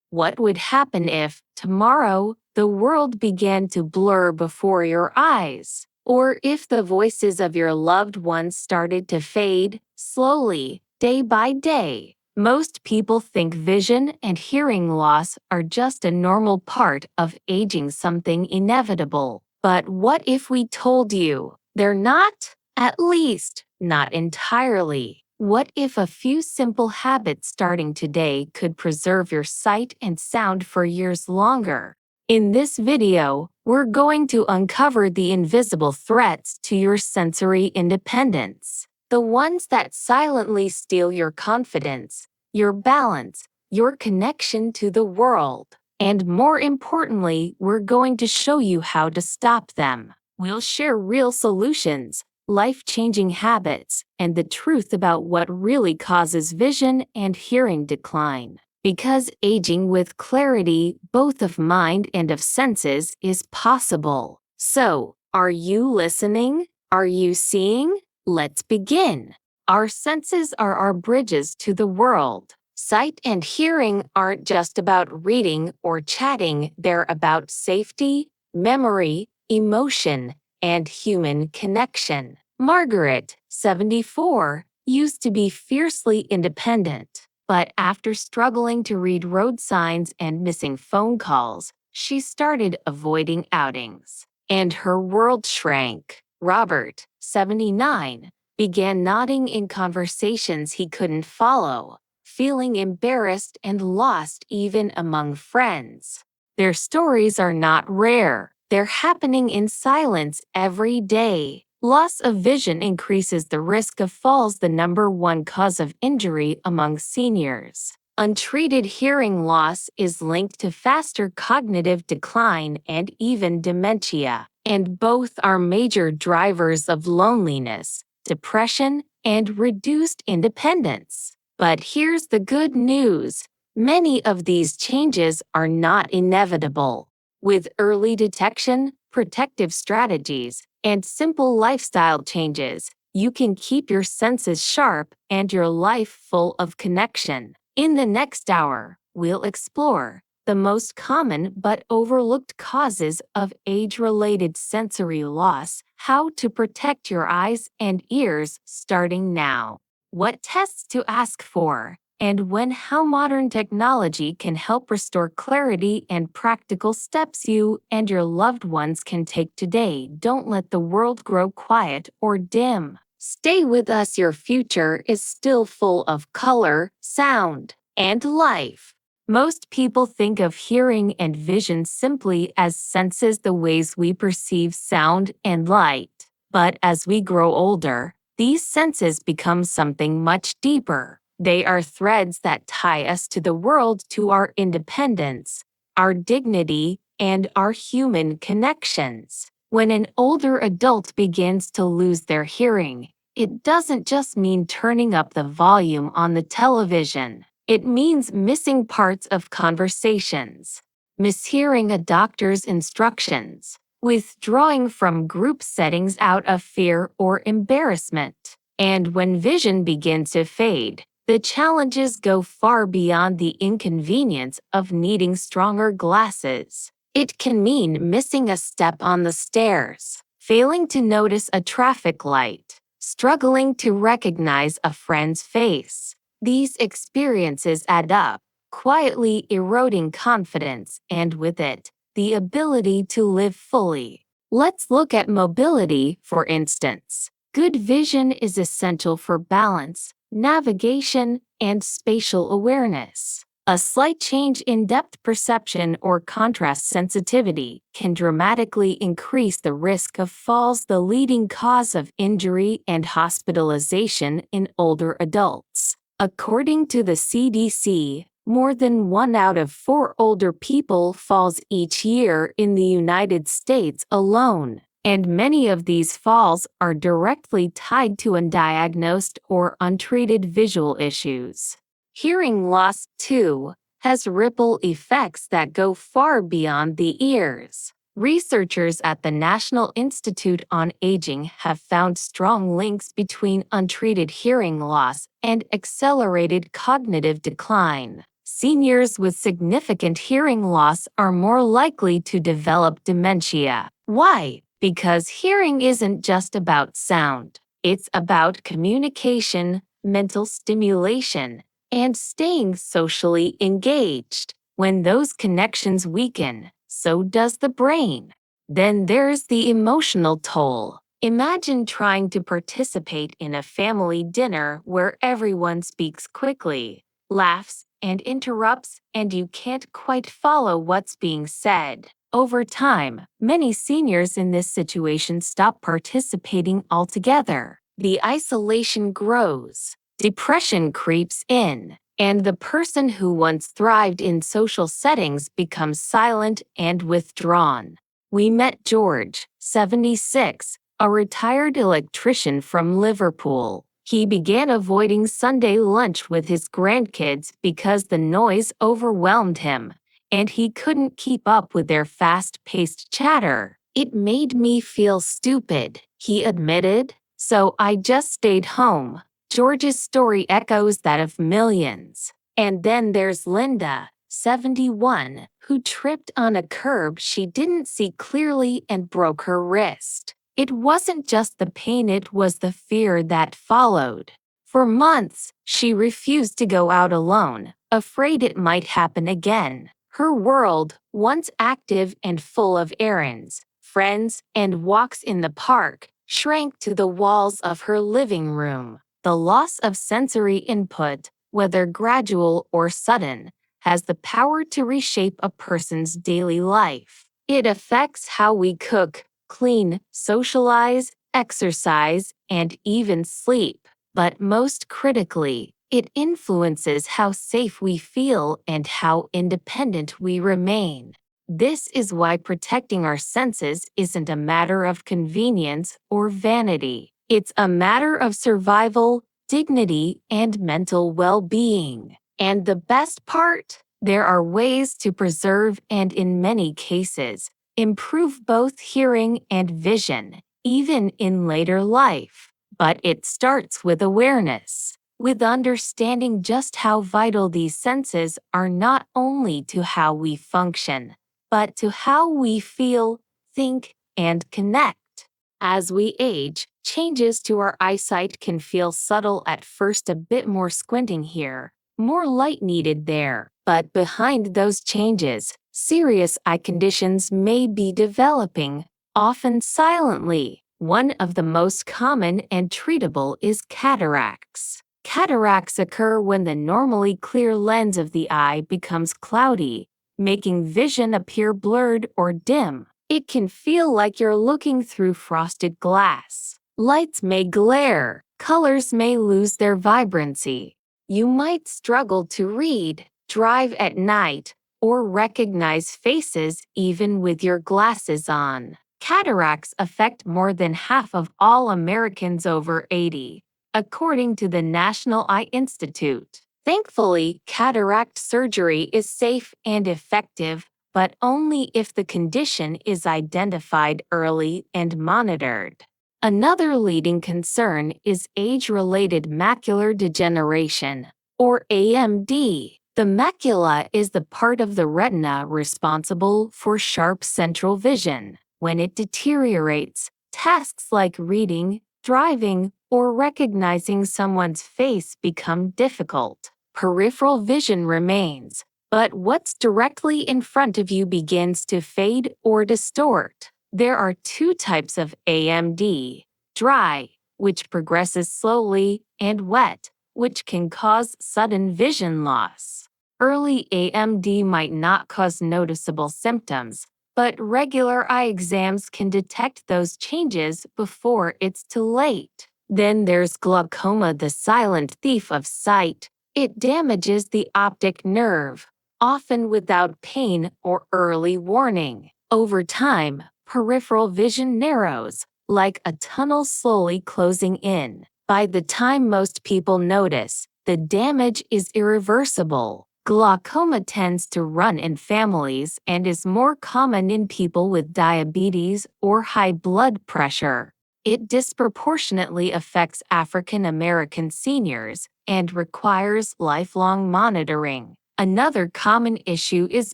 What would happen if, tomorrow, the world began to blur before your eyes? Or if the voices of your loved ones started to fade, slowly, day by day? Most people think vision and hearing loss are just a normal part of aging, something inevitable. But what if we told you they're not? At least, not entirely. What if a few simple habits starting today could preserve your sight and sound for years longer? In this video, we're going to uncover the invisible threats to your sensory independence. The ones that silently steal your confidence, your balance, your connection to the world. And more importantly, we're going to show you how to stop them. We'll share real solutions, life-changing habits, and the truth about what really causes vision and hearing decline. Because aging with clarity, both of mind and of senses, is possible. So, are you listening? Are you seeing? Let's begin. Our senses are our bridges to the world. Sight and hearing aren't just about reading or chatting, they're about safety, memory, emotion, and human connection. Margaret, 74, used to be fiercely independent, but after struggling to read road signs and missing phone calls, she started avoiding outings, and her world shrank. Robert, 79, began nodding in conversations he couldn't follow, feeling embarrassed and lost even among friends. Their stories are not rare. They're happening in silence every day. Loss of vision increases the risk of falls, the #1 cause of injury among seniors. Untreated hearing loss is linked to faster cognitive decline and even dementia, and both are major drivers of loneliness, depression, and reduced independence. But here's the good news. Many of these changes are not inevitable. With early detection, protective strategies, and simple lifestyle changes, you can keep your senses sharp and your life full of connection. In the next hour, we'll explore the most common but overlooked causes of age-related sensory loss, how to protect your eyes and ears starting now, what tests to ask for, and how modern technology can help restore clarity, and practical steps you and your loved ones can take today. Don't let the world grow quiet or dim. Stay with us, your future is still full of color, sound, and life. Most people think of hearing and vision simply as senses, the ways we perceive sound and light. But as we grow older, these senses become something much deeper. They are threads that tie us to the world, to our independence, our dignity, and our human connections. When an older adult begins to lose their hearing, it doesn't just mean turning up the volume on the television. It means missing parts of conversations, mishearing a doctor's instructions, withdrawing from group settings out of fear or embarrassment. And when vision begins to fade, the challenges go far beyond the inconvenience of needing stronger glasses. It can mean missing a step on the stairs, failing to notice a traffic light, struggling to recognize a friend's face. These experiences add up, quietly eroding confidence and, with it, the ability to live fully. Let's look at mobility, for instance. Good vision is essential for balance, navigation, and spatial awareness. A slight change in depth perception or contrast sensitivity can dramatically increase the risk of falls, the leading cause of injury and hospitalization in older adults. According to the CDC, more than 1 out of 4 older people falls each year in the United States alone. And many of these falls are directly tied to undiagnosed or untreated visual issues. Hearing loss, too, has ripple effects that go far beyond the ears. Researchers at the National Institute on Aging have found strong links between untreated hearing loss and accelerated cognitive decline. Seniors with significant hearing loss are more likely to develop dementia. Why? Because hearing isn't just about sound. It's about communication, mental stimulation, and staying socially engaged. When those connections weaken, so does the brain. Then there's the emotional toll. Imagine trying to participate in a family dinner where everyone speaks quickly, laughs, and interrupts, and you can't quite follow what's being said. Over time, many seniors in this situation stop participating altogether. The isolation grows, depression creeps in, and the person who once thrived in social settings becomes silent and withdrawn. We met George, 76, a retired electrician from Liverpool. He began avoiding Sunday lunch with his grandkids because the noise overwhelmed him, and he couldn't keep up with their fast-paced chatter. It made me feel stupid, he admitted, so I just stayed home. George's story echoes that of millions. And then there's Linda, 71, who tripped on a curb she didn't see clearly and broke her wrist. It wasn't just the pain, it was the fear that followed. For months, she refused to go out alone, afraid it might happen again. Her world, once active and full of errands, friends, and walks in the park, shrank to the walls of her living room. The loss of sensory input, whether gradual or sudden, has the power to reshape a person's daily life. It affects how we cook, clean, socialize, exercise, and even sleep. But most critically, it influences how safe we feel and how independent we remain. This is why protecting our senses isn't a matter of convenience or vanity. It's a matter of survival, dignity, and mental well-being. And the best part? There are ways to preserve and, in many cases, improve both hearing and vision, even in later life. But it starts with awareness, with understanding just how vital these senses are not only to how we function, but to how we feel, think, and connect. As we age, changes to our eyesight can feel subtle at first, a bit more squinting here, more light needed there. But behind those changes, serious eye conditions may be developing, often silently. One of the most common and treatable is cataracts. Cataracts occur when the normally clear lens of the eye becomes cloudy, making vision appear blurred or dim. It can feel like you're looking through frosted glass. Lights may glare, colors may lose their vibrancy. You might struggle to read, drive at night, or recognize faces even with your glasses on. Cataracts affect more than half of all Americans over 80, according to the National Eye Institute. Thankfully, cataract surgery is safe and effective, but only if the condition is identified early and monitored. Another leading concern is age-related macular degeneration, or AMD. The macula is the part of the retina responsible for sharp central vision. When it deteriorates, tasks like reading, driving, or recognizing someone's face become difficult. Peripheral vision remains, but what's directly in front of you begins to fade or distort. There are two types of AMD: dry, which progresses slowly, and wet, which can cause sudden vision loss. Early AMD might not cause noticeable symptoms, but regular eye exams can detect those changes before it's too late. Then there's glaucoma, the silent thief of sight. It damages the optic nerve, often without pain or early warning. Over time, peripheral vision narrows, like a tunnel slowly closing in. By the time most people notice, the damage is irreversible. Glaucoma tends to run in families and is more common in people with diabetes or high blood pressure. It disproportionately affects African American seniors and requires lifelong monitoring. Another common issue is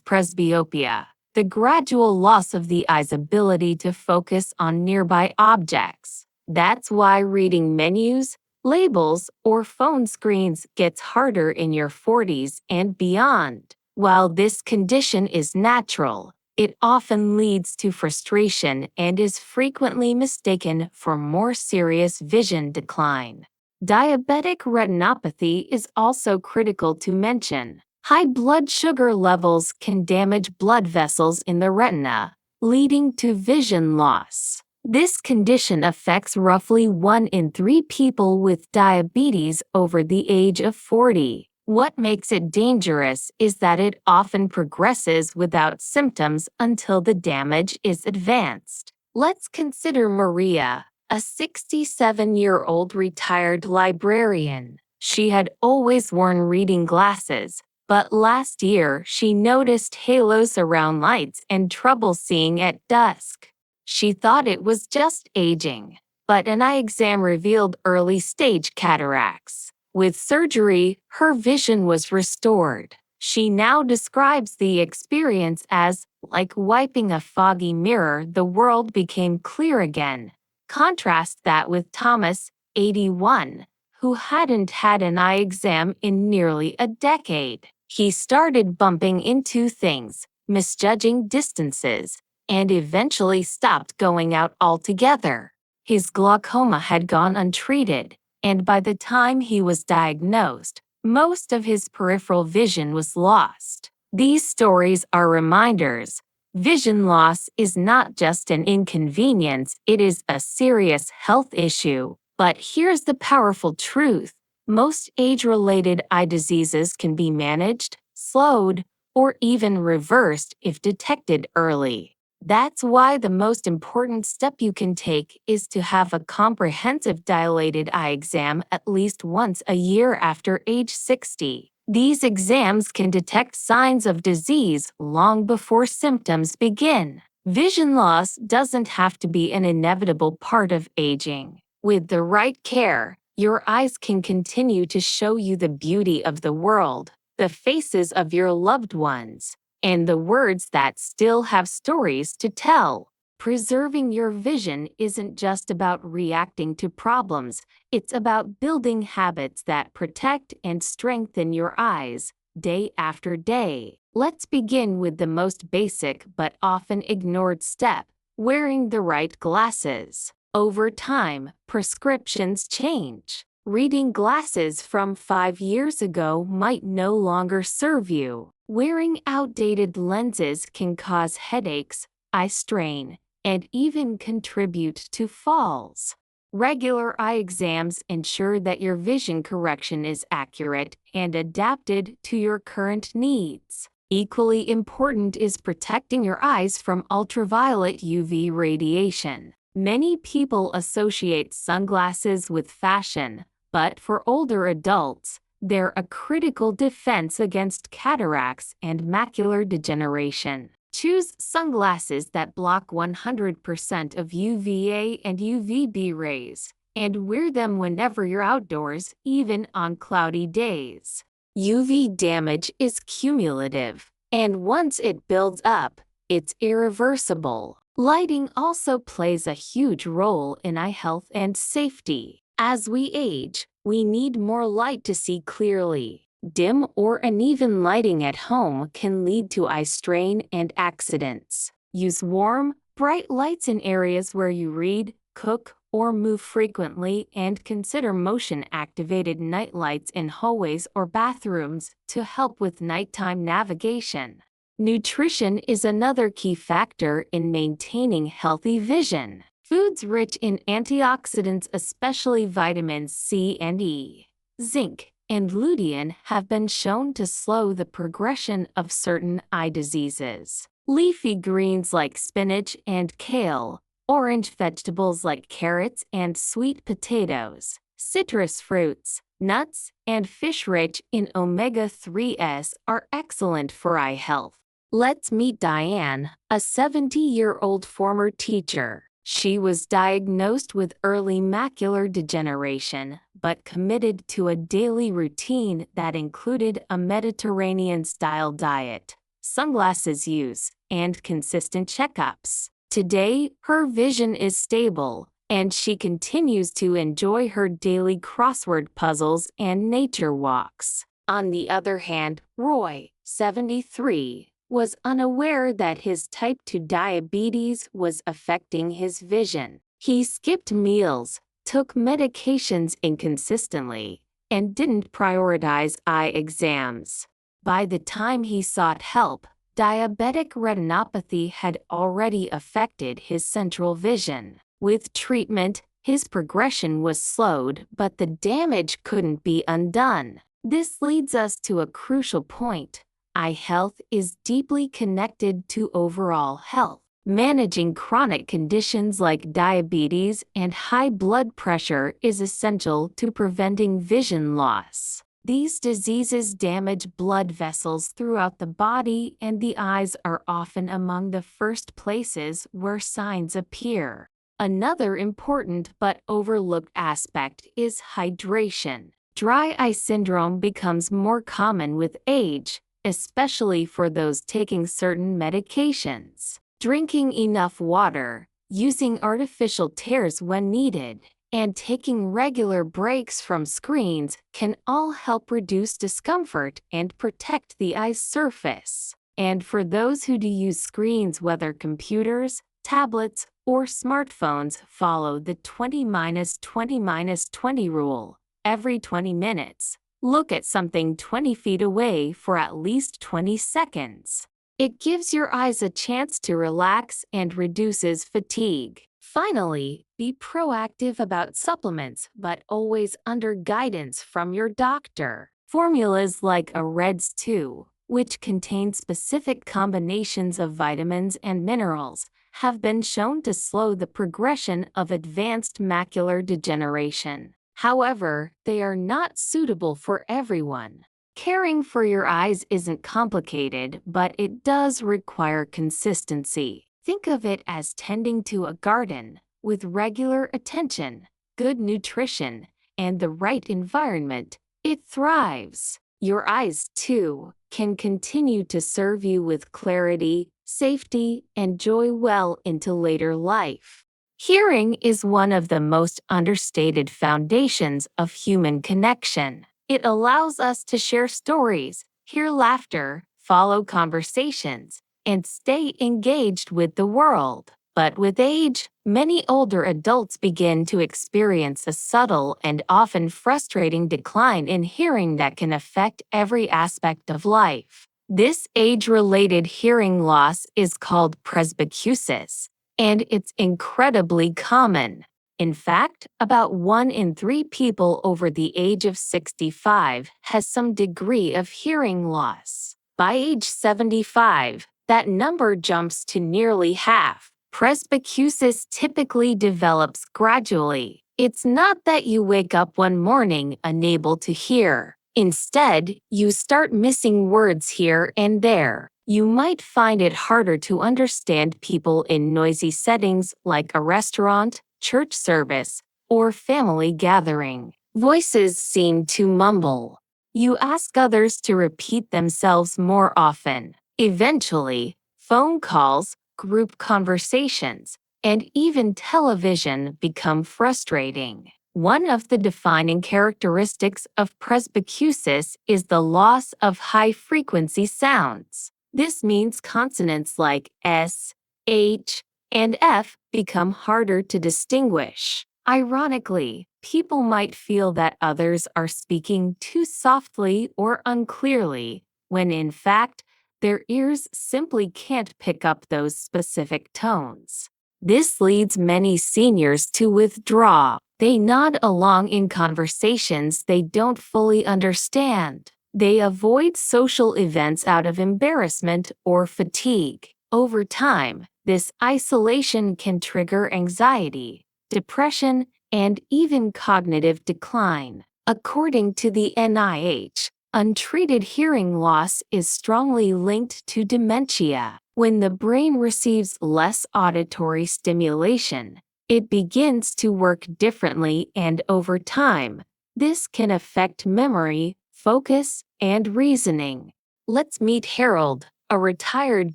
presbyopia, the gradual loss of the eye's ability to focus on nearby objects. That's why reading menus, labels, or phone screens gets harder in your 40s and beyond. While this condition is natural, it often leads to frustration and is frequently mistaken for more serious vision decline. Diabetic retinopathy is also critical to mention. High blood sugar levels can damage blood vessels in the retina, leading to vision loss. This condition affects roughly 1 in 3 people with diabetes over the age of 40. What makes it dangerous is that it often progresses without symptoms until the damage is advanced. Let's consider Maria, a 67-year-old retired librarian. She had always worn reading glasses, but last year she noticed halos around lights and trouble seeing at dusk. She thought it was just aging, but an eye exam revealed early-stage cataracts. With surgery, her vision was restored. She now describes the experience as like wiping a foggy mirror. The world became clear again. Contrast that with Thomas, 81, who hadn't had an eye exam in nearly a decade. He started bumping into things, misjudging distances, and eventually stopped going out altogether. His glaucoma had gone untreated, and by the time he was diagnosed, most of his peripheral vision was lost. These stories are reminders. Vision loss is not just an inconvenience, it is a serious health issue. But here's the powerful truth. Most age-related eye diseases can be managed, slowed, or even reversed if detected early. That's why the most important step you can take is to have a comprehensive dilated eye exam at least once a year after age 60. These exams can detect signs of disease long before symptoms begin. Vision loss doesn't have to be an inevitable part of aging. With the right care, your eyes can continue to show you the beauty of the world, the faces of your loved ones, and the words that still have stories to tell. Preserving your vision isn't just about reacting to problems, it's about building habits that protect and strengthen your eyes, day after day. Let's begin with the most basic but often ignored step, wearing the right glasses. Over time, prescriptions change. Reading glasses from 5 years ago might no longer serve you. Wearing outdated lenses can cause headaches, eye strain, and even contribute to falls. Regular eye exams ensure that your vision correction is accurate and adapted to your current needs. Equally important is protecting your eyes from ultraviolet UV radiation. Many people associate sunglasses with fashion, but for older adults, they're a critical defense against cataracts and macular degeneration. Choose sunglasses that block 100% of UVA and UVB rays, and wear them whenever you're outdoors, even on cloudy days. UV damage is cumulative, and once it builds up, it's irreversible. Lighting also plays a huge role in eye health and safety. As we age, we need more light to see clearly. Dim or uneven lighting at home can lead to eye strain and accidents. Use warm, bright lights in areas where you read, cook, or move frequently, and consider motion-activated night lights in hallways or bathrooms to help with nighttime navigation. Nutrition is another key factor in maintaining healthy vision. Foods rich in antioxidants, especially vitamins C and E, zinc, and lutein, have been shown to slow the progression of certain eye diseases. Leafy greens like spinach and kale, orange vegetables like carrots and sweet potatoes, citrus fruits, nuts, and fish rich in omega-3s are excellent for eye health. Let's meet Diane, a 70-year-old former teacher. She was diagnosed with early macular degeneration, but committed to a daily routine that included a Mediterranean-style diet, sunglasses use, and consistent checkups. Today, her vision is stable, and she continues to enjoy her daily crossword puzzles and nature walks. On the other hand, Roy, 73, was unaware that his type 2 diabetes was affecting his vision. He skipped meals, took medications inconsistently, and didn't prioritize eye exams. By the time he sought help, diabetic retinopathy had already affected his central vision. With treatment, his progression was slowed, but the damage couldn't be undone. This leads us to a crucial point. Eye health is deeply connected to overall health. Managing chronic conditions like diabetes and high blood pressure is essential to preventing vision loss. These diseases damage blood vessels throughout the body, and the eyes are often among the first places where signs appear. Another important but overlooked aspect is hydration. Dry eye syndrome becomes more common with age, especially for those taking certain medications. Drinking enough water, using artificial tears when needed, and taking regular breaks from screens can all help reduce discomfort and protect the eye's surface. And for those who do use screens, whether computers, tablets, or smartphones, follow the 20-20-20 rule. Every 20 minutes, look at something 20 feet away for at least 20 seconds. It gives your eyes a chance to relax and reduces fatigue. Finally, be proactive about supplements, but always under guidance from your doctor. Formulas like a Reds 2, which contain specific combinations of vitamins and minerals, have been shown to slow the progression of advanced macular degeneration. However, they are not suitable for everyone. Caring for your eyes isn't complicated, but it does require consistency. Think of it as tending to a garden. With regular attention, good nutrition, and the right environment, it thrives. Your eyes, too, can continue to serve you with clarity, safety, and joy well into later life. Hearing is one of the most understated foundations of human connection. It allows us to share stories, hear laughter, follow conversations, and stay engaged with the world. But with age, many older adults begin to experience a subtle and often frustrating decline in hearing that can affect every aspect of life. This age-related hearing loss is called presbycusis, and it's incredibly common. In fact, about 1 in 3 people over the age of 65 has some degree of hearing loss. By age 75, that number jumps to nearly half. Presbycusis typically develops gradually. It's not that you wake up one morning unable to hear. Instead, you start missing words here and there. You might find it harder to understand people in noisy settings like a restaurant, church service, or family gathering. Voices seem to mumble. You ask others to repeat themselves more often. Eventually, phone calls, group conversations, and even television become frustrating. One of the defining characteristics of presbycusis is the loss of high-frequency sounds. This means consonants like S, H, and F become harder to distinguish. Ironically, people might feel that others are speaking too softly or unclearly, when in fact, their ears simply can't pick up those specific tones. This leads many seniors to withdraw. They nod along in conversations they don't fully understand. They avoid social events out of embarrassment or fatigue. Over time, this isolation can trigger anxiety, depression, and even cognitive decline. According to the NIH, untreated hearing loss is strongly linked to dementia. When the brain receives less auditory stimulation, it begins to work differently, and over time, this can affect memory, focus, and reasoning. Let's meet Harold, a retired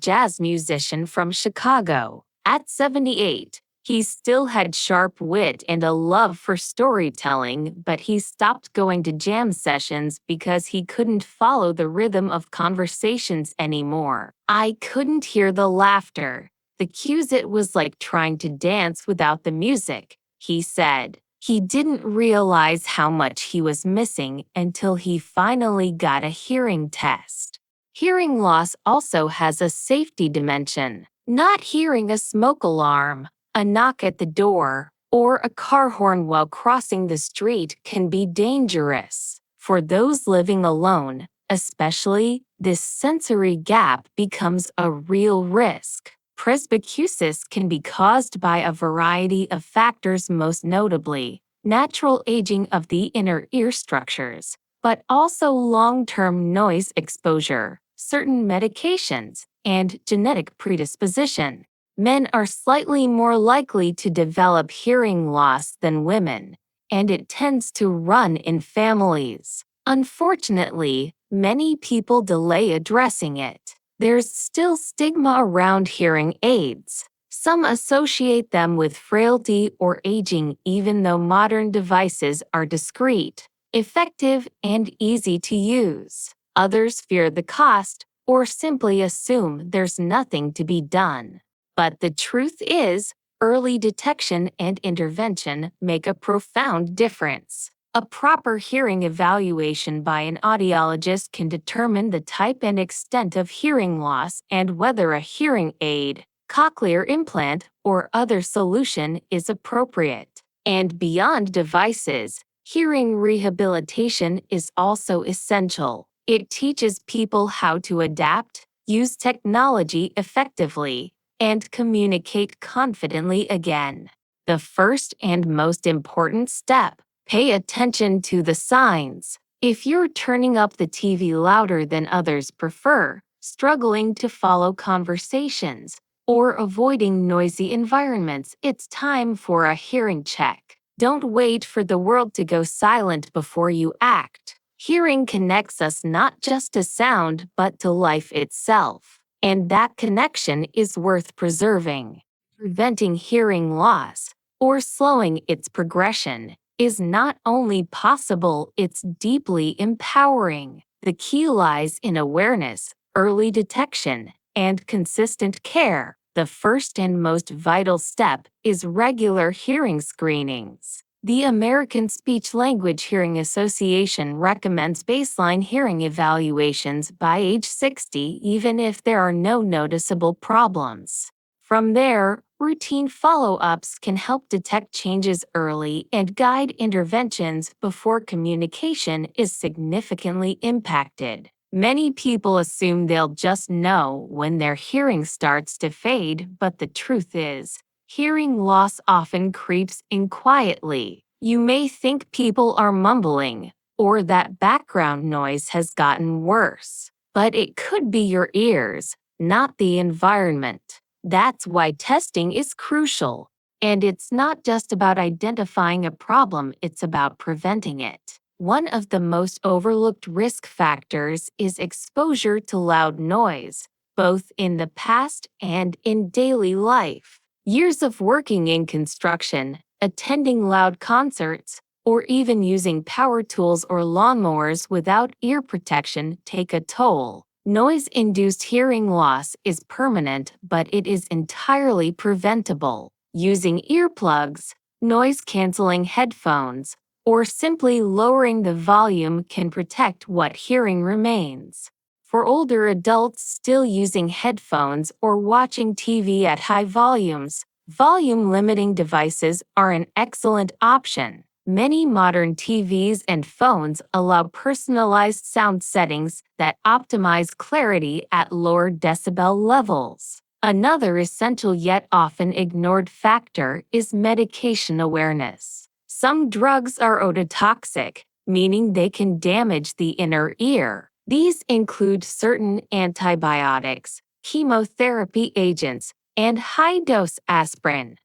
jazz musician from Chicago. At 78, he still had sharp wit and a love for storytelling, but he stopped going to jam sessions because he couldn't follow the rhythm of conversations anymore. "I couldn't hear the laughter. The cues, it was like trying to dance without the music," he said. He didn't realize how much he was missing until he finally got a hearing test. Hearing loss also has a safety dimension. Not hearing a smoke alarm, a knock at the door, or a car horn while crossing the street can be dangerous. For those living alone, especially, this sensory gap becomes a real risk. Presbycusis can be caused by a variety of factors, most notably natural aging of the inner ear structures, but also long-term noise exposure, certain medications, and genetic predisposition. Men are slightly more likely to develop hearing loss than women, and it tends to run in families. Unfortunately, many people delay addressing it. There's still stigma around hearing aids. Some associate them with frailty or aging, even though modern devices are discreet, effective, and easy to use. Others fear the cost or simply assume there's nothing to be done. But the truth is, early detection and intervention make a profound difference. A proper hearing evaluation by an audiologist can determine the type and extent of hearing loss and whether a hearing aid, cochlear implant, or other solution is appropriate. And beyond devices, hearing rehabilitation is also essential. It teaches people how to adapt, use technology effectively, and communicate confidently again. The first and most important step: pay attention to the signs. If you're turning up the TV louder than others prefer, struggling to follow conversations, or avoiding noisy environments, it's time for a hearing check. Don't wait for the world to go silent before you act. Hearing connects us not just to sound, but to life itself. And that connection is worth preserving. Preventing hearing loss, or slowing its progression, is not only possible, it's deeply empowering. The key lies in awareness, early detection, and consistent care. The first and most vital step is regular hearing screenings. The American Speech-Language Hearing Association recommends baseline hearing evaluations by age 60, even if there are no noticeable problems. From there, routine follow-ups can help detect changes early and guide interventions before communication is significantly impacted. Many people assume they'll just know when their hearing starts to fade, but the truth is, hearing loss often creeps in quietly. You may think people are mumbling, or that background noise has gotten worse, but it could be your ears, not the environment. That's why testing is crucial. And it's not just about identifying a problem, it's about preventing it. One of the most overlooked risk factors is exposure to loud noise, both in the past and in daily life. Years of working in construction, attending loud concerts, or even using power tools or lawnmowers without ear protection take a toll. Noise-induced hearing loss is permanent, but it is entirely preventable. Using earplugs, noise-canceling headphones, or simply lowering the volume can protect what hearing remains. For older adults still using headphones or watching TV at high volumes, volume-limiting devices are an excellent option. Many modern TVs and phones allow personalized sound settings that optimize clarity at lower decibel levels. Another essential yet often ignored factor is medication awareness. Some drugs are ototoxic, meaning they can damage the inner ear. These include certain antibiotics, chemotherapy agents, and high-dose aspirin.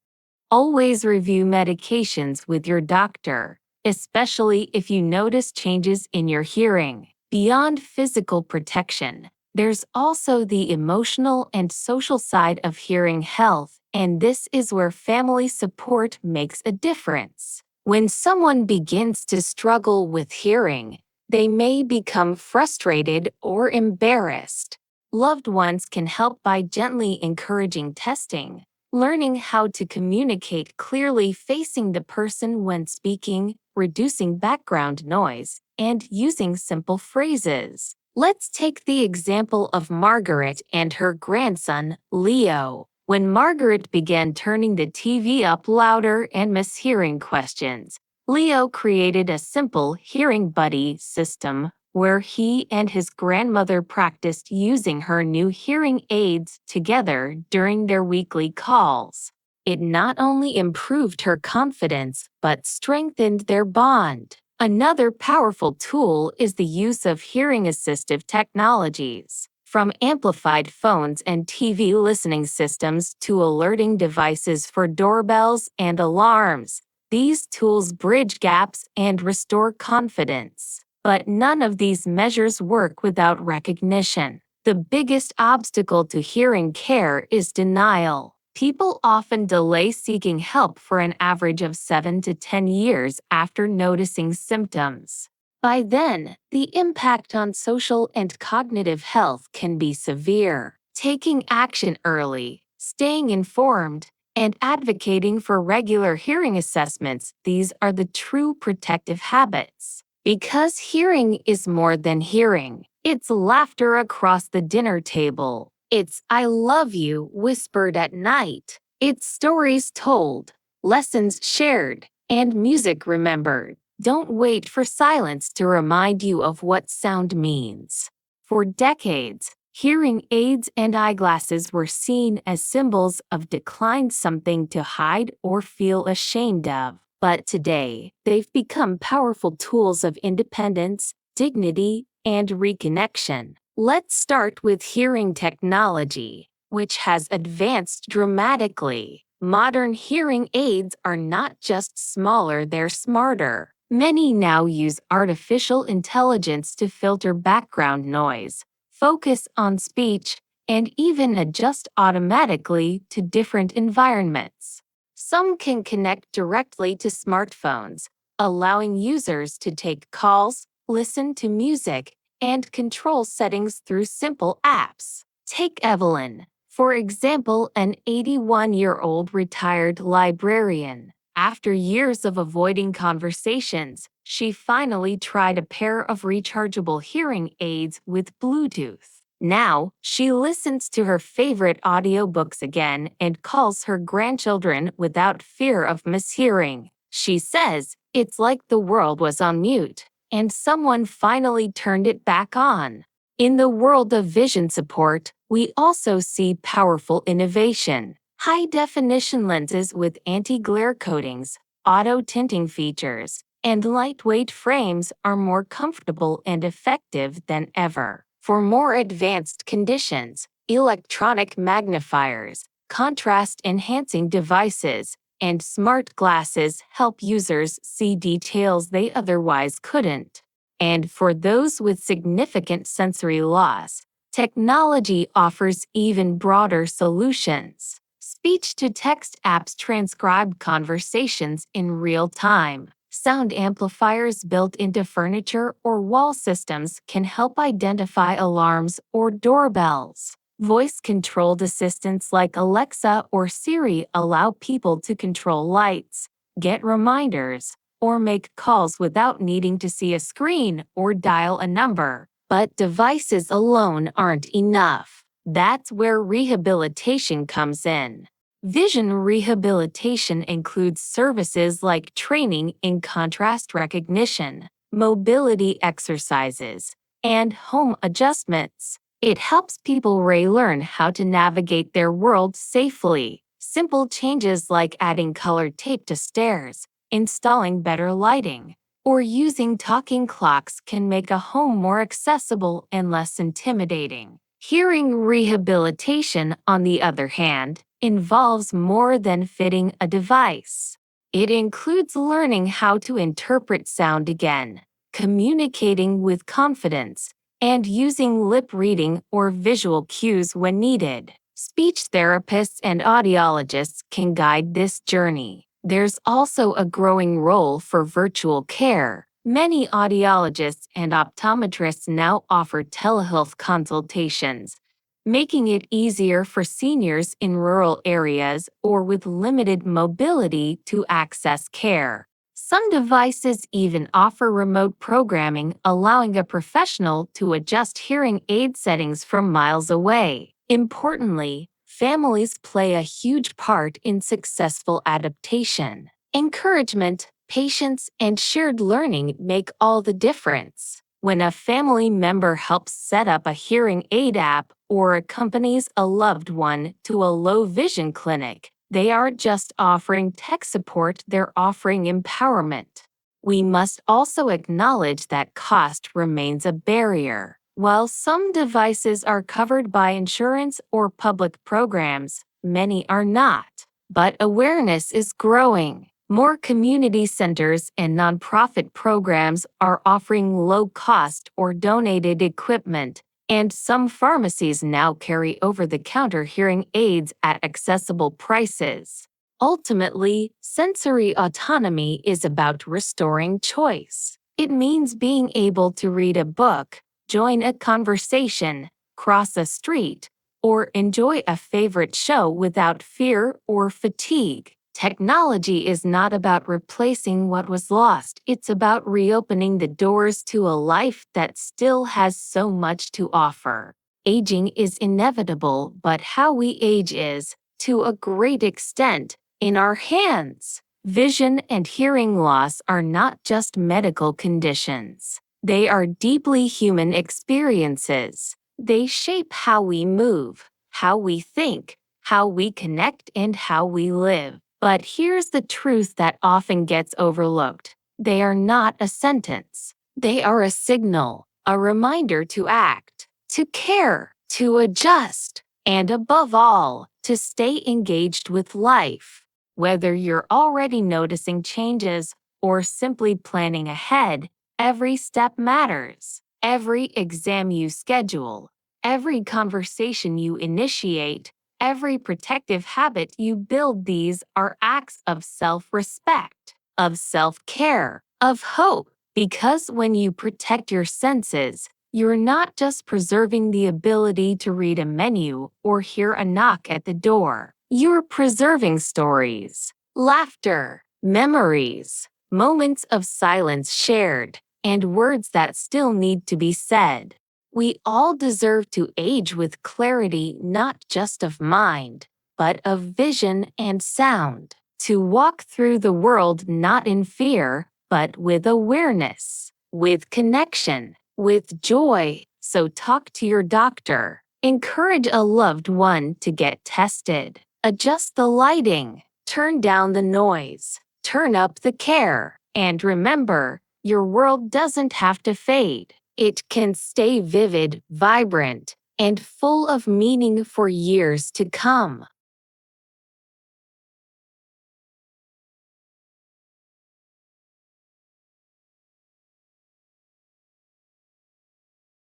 Always review medications with your doctor, especially if you notice changes in your hearing. Beyond physical protection, there's also the emotional and social side of hearing health, and this is where family support makes a difference. When someone begins to struggle with hearing, they may become frustrated or embarrassed. Loved ones can help by gently encouraging testing, learning how to communicate clearly facing the person when speaking, reducing background noise, and using simple phrases. Let's take the example of Margaret and her grandson, Leo. When Margaret began turning the TV up louder and mishearing questions, Leo created a simple hearing buddy system where he and his grandmother practiced using her new hearing aids together during their weekly calls. It not only improved her confidence but strengthened their bond. Another powerful tool is the use of hearing assistive technologies. From amplified phones and TV listening systems to alerting devices for doorbells and alarms, these tools bridge gaps and restore confidence. But none of these measures work without recognition. The biggest obstacle to hearing care is denial. People often delay seeking help for an average of 7 to 10 years after noticing symptoms. By then, the impact on social and cognitive health can be severe. Taking action early, staying informed, and advocating for regular hearing assessments, these are the true protective habits. Because hearing is more than hearing. It's laughter across the dinner table. It's "I love you" whispered at night. It's stories told, lessons shared, and music remembered. Don't wait for silence to remind you of what sound means. For decades, hearing aids and eyeglasses were seen as symbols of decline, something to hide or feel ashamed of. But today, they've become powerful tools of independence, dignity, and reconnection. Let's start with hearing technology, which has advanced dramatically. Modern hearing aids are not just smaller, they're smarter. Many now use artificial intelligence to filter background noise, focus on speech, and even adjust automatically to different environments. Some can connect directly to smartphones, allowing users to take calls, listen to music, and control settings through simple apps. Take Evelyn, for example, an 81-year-old retired librarian. After years of avoiding conversations, she finally tried a pair of rechargeable hearing aids with Bluetooth. Now, she listens to her favorite audiobooks again and calls her grandchildren without fear of mishearing. She says, "It's like the world was on mute, and someone finally turned it back on." In the world of vision support, we also see powerful innovation. High-definition lenses with anti-glare coatings, auto-tinting features, and lightweight frames are more comfortable and effective than ever. For more advanced conditions, electronic magnifiers, contrast-enhancing devices, and smart glasses help users see details they otherwise couldn't. And for those with significant sensory loss, technology offers even broader solutions. Speech-to-text apps transcribe conversations in real time. Sound amplifiers built into furniture or wall systems can help identify alarms or doorbells. Voice-controlled assistants like Alexa or Siri allow people to control lights, get reminders, or make calls without needing to see a screen or dial a number. But devices alone aren't enough. That's where rehabilitation comes in. Vision rehabilitation includes services like training in contrast recognition, mobility exercises, and home adjustments. It helps people relearn how to navigate their world safely. Simple changes like adding colored tape to stairs, installing better lighting, or using talking clocks can make a home more accessible and less intimidating. Hearing rehabilitation, on the other hand, involves more than fitting a device. It includes learning how to interpret sound again, communicating with confidence, and using lip reading or visual cues when needed. Speech therapists and audiologists can guide this journey. There's also a growing role for virtual care. Many audiologists and optometrists now offer telehealth consultations, making it easier for seniors in rural areas or with limited mobility to access care. Some devices even offer remote programming, allowing a professional to adjust hearing aid settings from miles away. Importantly, families play a huge part in successful adaptation. Encouragement, patience, and shared learning make all the difference. When a family member helps set up a hearing aid app or accompanies a loved one to a low vision clinic, they aren't just offering tech support, they're offering empowerment. We must also acknowledge that cost remains a barrier. While some devices are covered by insurance or public programs, many are not. But awareness is growing. More community centers and nonprofit programs are offering low-cost or donated equipment, and some pharmacies now carry over-the-counter hearing aids at accessible prices. Ultimately, sensory autonomy is about restoring choice. It means being able to read a book, join a conversation, cross a street, or enjoy a favorite show without fear or fatigue. Technology is not about replacing what was lost, it's about reopening the doors to a life that still has so much to offer. Aging is inevitable, but how we age is, to a great extent, in our hands. Vision and hearing loss are not just medical conditions. They are deeply human experiences. They shape how we move, how we think, how we connect, and how we live. But here's the truth that often gets overlooked. They are not a sentence. They are a signal, a reminder to act, to care, to adjust, and above all, to stay engaged with life. Whether you're already noticing changes or simply planning ahead, every step matters. Every exam you schedule, every conversation you initiate, every protective habit you build, these are acts of self-respect, of self-care, of hope. Because when you protect your senses, you're not just preserving the ability to read a menu or hear a knock at the door. You're preserving stories, laughter, memories, moments of silence shared, and words that still need to be said. We all deserve to age with clarity, not just of mind, but of vision and sound. To walk through the world not in fear, but with awareness, with connection, with joy. So talk to your doctor. Encourage a loved one to get tested. Adjust the lighting. Turn down the noise. Turn up the care. And remember, your world doesn't have to fade. It can stay vivid, vibrant, and full of meaning for years to come.